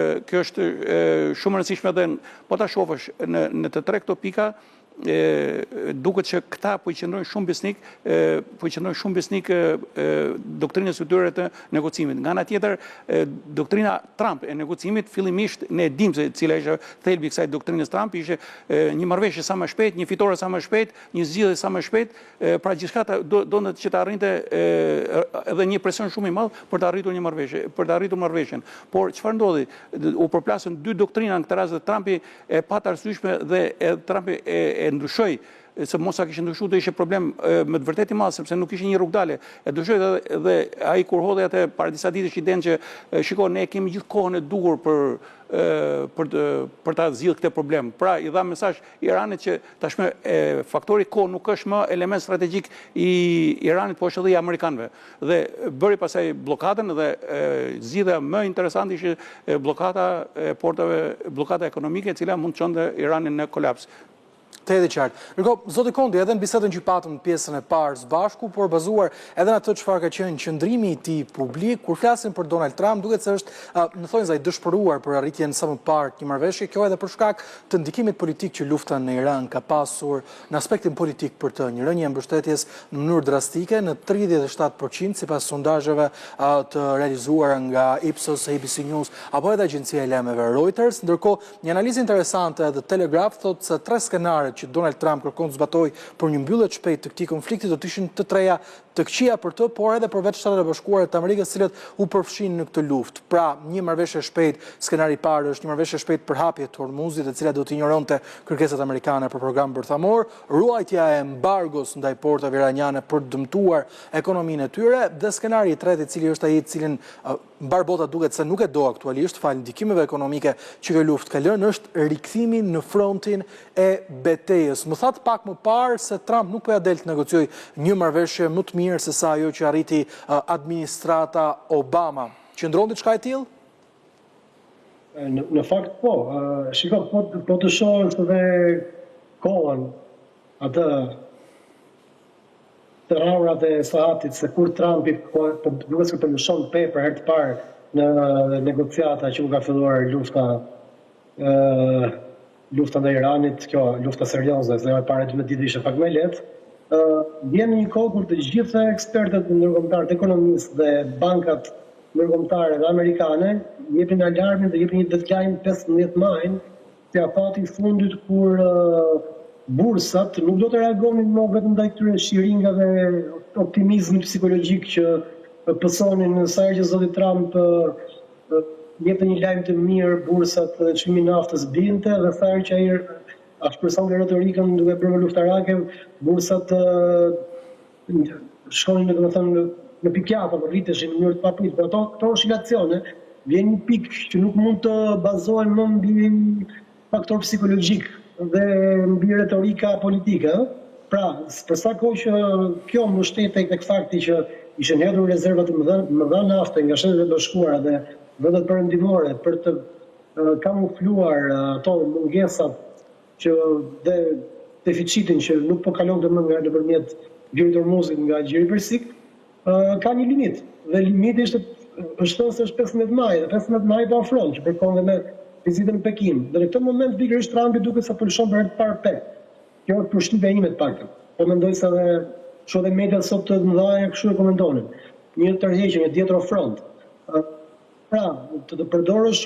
shumë e rëndësishme dhe po ta shohësh në të tre këto pika, duket që këta po i qëndrojnë shumë besnik doktrinës së tyre të negocimit. Nga ana tjetër, doktrina Trump e negocimit fillimisht ne e dimë se cila ishte thelbi i kësaj doktrinës Trump, ishte një marrëveshje sa më shpejt, një fitore sa më shpejt, një zgjidhje sa më shpejt, pra gjithçka donte që të arrinte edhe një presion shumë i madh për të arritur një marrëveshje, për të arritur marrëveshjen. Por çfarë ndodhi? U përplasën dy doktrina në këtë rast, Trumpi e pa të arsyeshme dhe Trumpi e ndryshoi, se mos sa kishte ndryshuar do ishte problem me të vërtetë i madh, sepse nuk ishte një rrugdalë. E ndryshoi dhe ai kur hodhi atë para disa ditësh i den që shikoj ne kemi gjithë kohën e duhur për ta zgjidhur këtë problem. Pra i dha mesazh Iranit që tashmë faktori kohë nuk është më element strategjik i Iranit, por është edhe i amerikanëve. Dhe bëri pastaj bllokadën dhe zgjidhja më interesante ishte bllokada e portave, bllokada ekonomike e cila mund të çonte Iranin në kolaps. Të edhe qartë. Ndërkohë, zoti Kondi, edhe në bisedën që patëm në pjesën e parë së bashku, por bazuar edhe në atë çfarë ka qenë qëndrimi i tij publik, kur flasin për Donald Trump, duket se është, në thonjza, i dëshpëruar për arritjen sa më parë të një marrëveshje, kjo edhe për shkak të ndikimit politik që lufta në Iran ka pasur në aspektin politik për të, një rënje mbështetjes në mënyrë drastike në 37% sipas sondazheve të realizuara nga Ipsos, ABC News apo edhe agjencia e lajmeve Reuters. Ndërkohë, një analizë interesante The Telegraph thotë se 3 skenaret që Donald Trump kërkon të zbatoj për një mbyllje të shpejtë të këtij konflikti do të ishin të treja të këqija për të, por edhe përveç Shtetet e Bashkuara të Amerikës, të cilët u përfshin në këtë luftë. Pra, një marrëveshje e shpejtë, skenari i parë është një marrëveshje e shpejtë për hapje të Hormuzit, e cila do të injoronte kërkesat amerikane për program bërthamor, ruajtja e embargos ndaj portave iraniane për të dëmtuar ekonominë e tyre, dhe skenari i tretë, i cili është ai i cilin mbar bota duket se nuk e do aktualisht, fal ndikimeve ekonomike që kjo luftë ka lënë, është rikthimi në frontin e betejës. Më thatë pak më parë se Trump nuk po ja del të negociojë një marrëveshje më të mirë se sa ajo që arriti administrata Obama. Qëndron diçka e tillë? Në fakt po. Shiko, po të shohësh edhe kohën atë të raurat e sahatit, se kur Trumpi duket se po lëshon pe për herë të parë në negociata që u ka filluar lufta ndaj Iranit, kjo lufta serioze, se e para 12 ditë ishte pak më lehtë. Vjen një kohë kur të gjithë ekspertët ndërkombëtar, ekonomistë dhe bankat ndërkombëtare dhe amerikane jepin alarmin dhe jepin një deadline 15 maj, si afati i fundit kur bursat nuk do të reagonin më vetëm ndaj këtyre shiringave optimizmit psikologjik që pësonin në sa herë që zoti Trump jepte një lajm të mirë, bursat dhe çmimi i naftës binte, dhe sa herë që ai shpresonte retorikën duke bërë luftarake, bursat shkonin në pikjat apo rriteshin në mënyrë të papritur. Ato oscilacione vjen një pikë që nuk mund të bazohen më mbi faktor psikologjik dhe mbi retorika politike. Pra, për sa kohë që kjo mbështetej tek fakti që ishin hedhur rezerva të mëdha nafte nga Shtetet e Bashkuara dhe vendet perëndimore për të kamufluar ato mungesat dhe deficitin që nuk po kalonte më nga nëpërmjet gjirit Hormuzit nga gjiri Persik, ka një limit. Dhe limiti është thënë se është 15 maj, dhe 15 maj po afron, që përkon dhe me vizitën në Pekin. Dhe në këtë moment pikërisht Trumpi duket se po lëshon për herë të parë pe. Kjo është përshtypja ime të paktën. Po mendoj se edhe mediat sot të mëdha kështu e komentonin. Një tërheqje, një dietro front. Pra, të përdorësh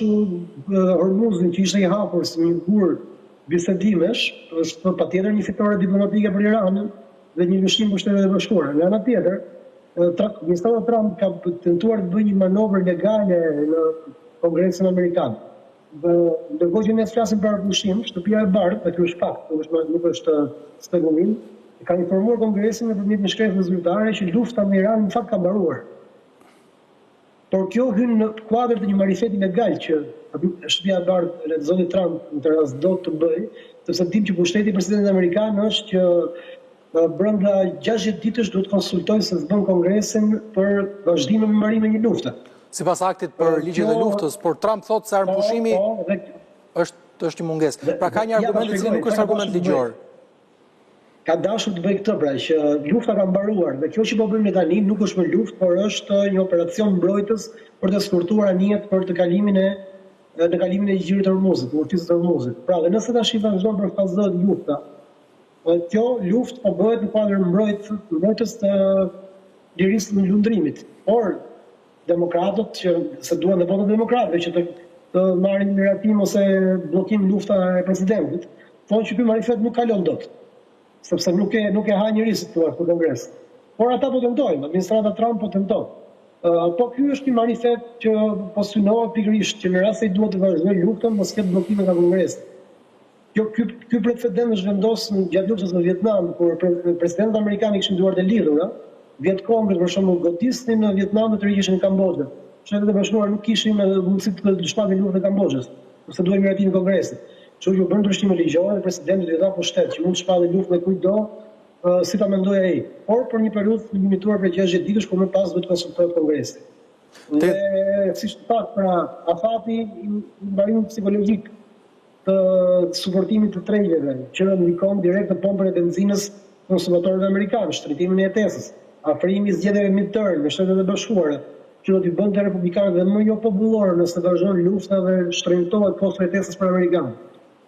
Hormuzin që ishte i hapur si një gur bisedimesh, është patjetër një fitore diplomatike për Iranin dhe një lëshim për Shtetet e Bashkuara. Nga ana tjetër, administrata Trump ka tentuar të bëjë një manovër legale në Kongresin Amerikan. Ndërkohë që ne flasim për pushim, Shtëpia e Bardhë, dhe kjo është fakt, nuk është spekulim, ka informuar Kongresin nëpërmjet një shkresë zyrtare që lufta me Iran në fakt ka mbaruar. Por kjo hyn në kuadër të një marifeti legal që Shtëpia e Bardhë dhe zoti Trump në të rast do të bëjë, sepse dim që pushteti i presidentit amerikan është që brenda 60 ditësh duhet konsultojë se s'bën Kongresin për vazhdimin me mbarimin e një lufte. Sipas aktit për ligjin e luftës, por Trump thotë se armpushimi është një mungesë. Pra ka një argument i cili nuk është argument ligjor. Ka dashur të bëjë këtë, pra që lufta ka mbaruar dhe kjo që po bëjmë ne tani nuk është për luftë, por është një operacion mbrojtës për të skurtuar anijet për të kalimin e gjirit të Hormuzit, urtësisë të Hormuzit. Pra, dhe nëse tash vazhdon për fazohet lufta, kjo luftë po bëhet në kuadër mbrojtës të lirisë të lundrimit. Por demokratët që se duan dhe votat demokratëve që të marrin miratim ose bllokim lufta e presidentit, thonë që ky marifet nuk kalon dot, sepse nuk e ha njëri si thua në Kongres. Por ata po tentojnë, administrata Trump po tenton. Po ky është një marifet që po synohet pikërisht që në rast se duhet të vazhdojë luftën, mos ketë bllokime nga Kongresi. Ky precedent është vendosur gjatë luftës në Vietnam, kur presidentët amerikanë kishin duart e lidhura. Vjetkombët për shembull godisnin në Vietnam dhe të rikishin në Kambodhë. Shtetet e Bashkuara nuk kishin mundësi të shpatin luftën e Kambodhës, sepse duhej miratimin e Kongresit. Kështu që u bën ndryshime ligjore dhe presidenti i dha pushtet që mund të shpatë luftën me kujdo, si ta mendojë ai, por për një periudhë të limituar për 60 ditësh, kur më pas duhet të konsultohet Kongresi. Dhe siç thot, pra afati i mbarimit psikologjik të suportimit të trejneve, që ndikon direkt në pompën e benzinës konsumatorëve amerikanë, shtritimin e jetesës, afrimi i zgjedhjeve midterm me Shtetet e Bashkuara, që do t'i bënte republikanët dhe më jo popullore nëse vazhdon lufta dhe shtrenjtohet kosto i jetesës për amerikanë.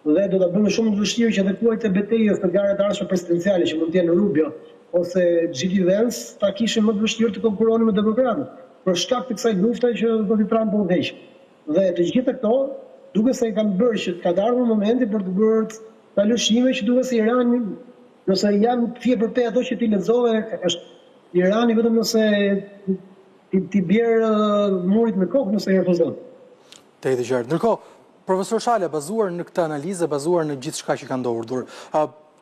Dhe do ta bënë shumë të vështirë që dhe kuajt e betejës në garat e ardhshme presidenciale që mund të jenë Rubio ose J.D. Vance ta kishin më të vështirë të konkuronin me demokratët për shkak të kësaj lufte që Donald Trump po udhëheq. Dhe të gjitha këto duke se i kanë bërë që ka ardhur momenti për të bërë talëshime që duke se Irani, nëse janë fije për te ato që ti lexove, është Irani vetëm nëse ti bjerë murit me kokë nëse i refuzon. Te i të gjerë. Ndërkohë, profesor Shala, bazuar në këtë analizë, bazuar në gjithë shka që ka ndodhur,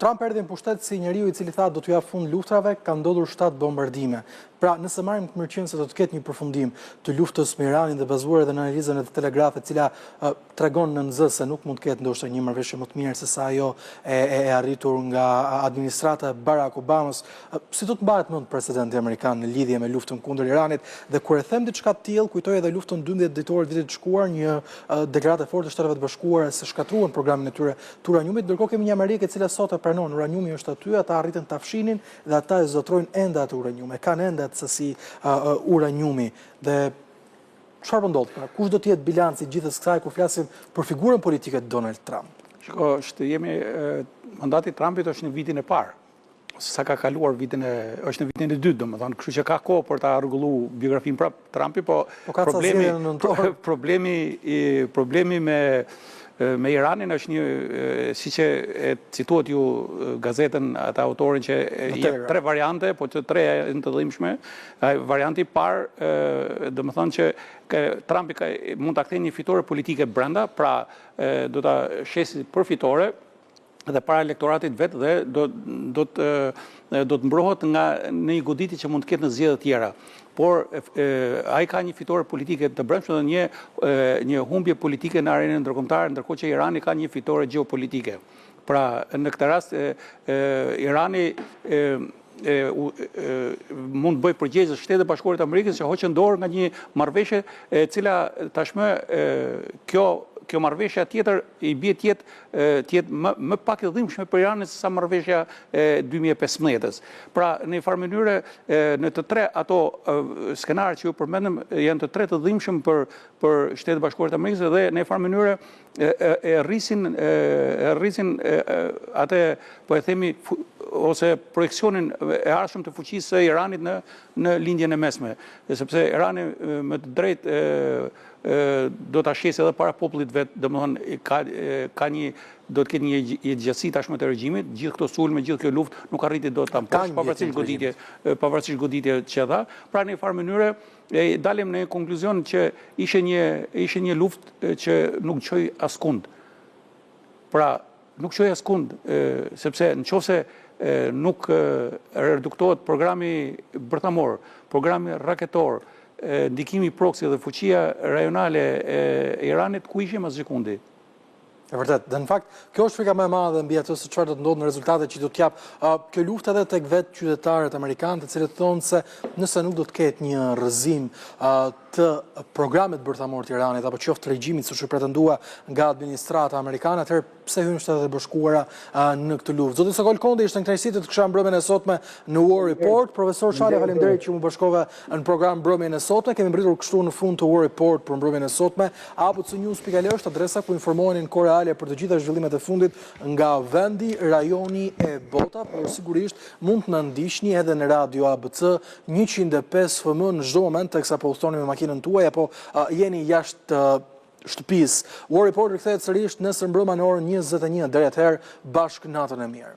Trump erdhi në pushtet si njeriu i cili tha do t'u jap fund luftrave, ka ndodhur 7 bombardime. Pra, nëse marrim të mërqen se do të ketë një përfundim të luftës me Iranin dhe bazuar edhe në analizën e Telegrafit, cila tregon në nxë se nuk mund të ketë ndoshta një marrëveshje më të mirë se sa ajo e arritur nga administrata e Barack Obamas, si do të mbahet mend presidenti amerikan në lidhje me luftën kundër Iranit, dhe kur e them diçka të tillë, kujtoj edhe luftën 12 dhjetor vitit të shkuar, një deklaratë e fortë e Shteteve të Bashkuara se shkatruan programin e tyre të uraniumit, ndërkohë kemi një Amerikë e cila sot e pranon uraniumi është aty, ata arritën ta fshinin dhe ata e zotrojnë ende atë uranium, kanë ende sësi uraniumi. Dhe çfarë ndodh? Kush do të jetë bilanci gjithës kësaj kur flasim për figurën politike të Donald Trump? Shiko, mandati Trumpit është në vitin e parë. Sa ka kaluar është në vitin e dytë, domethënë, kështu që ka kohë për ta rregulluar biografinë prap Trumpi, po problemi me Iranin është një, si që e cituat ju gazetën atë autorin që jep 3 variante, po të 3 në të dhimbshme. Varianti i parë, domethënë që Trumpi mund ta kthejë një fitore politike brenda, pra do ta shesi përfitore dhe para elektoratit vetë dhe do të mbrohet nga në një goditje që mund të ketë në zgjedhje të tjera. Por ai ka një fitore politike të brendshme dhe një humbje politike në arenën ndërkombëtare, ndërkohë që Irani ka një fitore gjeopolitike. Pra, në këtë rast, Irani mund të bëjë përgjegjës Shtetet e Bashkuara të Amerikës që hoqën dorë nga një marrëveshje e cila tashmë kjo marrëveshja tjetër i bie të jetë më pak e dhimbshme për Iranin se sa marrëveshja e 2015-s. Pra, në një farë mënyrë, në të 3 ato skenarë që ju përmendëm janë të 3 të dhimbshëm për Shtetet e Bashkuara të Amerikës dhe në një farë mënyrë e rrisin atë, po e themi, ose projeksionin e ardhshëm të fuqisë së Iranit në lindjen e mesme, sepse Irani me të drejtë do ta shesë edhe para popullit vet, domethënë do të ketë një gjatësi tashmë të regjimit, gjithë këto sulme, gjithë kjo luftë nuk arriti dot ta mposh pavarësisht goditje që dha. Pra në një farë mënyrë dalim në një konkluzion që ishte një luftë që nuk çoi askund. Pra, nuk çoi askund, sepse nëse nuk reduktohet programi bërthamor, programi raketor, ndikimi proksi dhe fuqia rajonale e Iranit, ku ishim as sekundi. E vërtet, dhe në fakt, kjo është frika më e madhe mbi atë se çfarë do të ndodhë në rezultatet që do të jap kjo luftë edhe tek vetë qytetarët amerikanë, të cilët thonë se nëse nuk do të ketë një rrëzim të programit bërthamor të Iranit apo qoftë regjimit siç u pretendua nga administrata amerikane, atëherë pse hyn Shtetet e Bashkuara në këtë luftë. Zoti Sokol Kondi ishte në kënaqësi të kisha mbrëmjen e sotme në War Report. Profesor Shala, faleminderit që mu bashkove në program mbrëmjen e sotme. Kemi mbritur kështu në fund të War Report për mbrëmjen e sotme. abcnews.al është adresa ku informoheni në kohë reale për të gjitha zhvillimet e fundit nga vendi, rajoni e bota, por sigurisht mund të na ndiqni edhe në radio ABC 105 FM në çdo moment teksa po udhtoni me makinën tuaj apo jeni jashtë shtëpisë. War Report rikthehet sërish nesër mbrëma në orën 21. Deri atëherë, bashkë natën e mirë.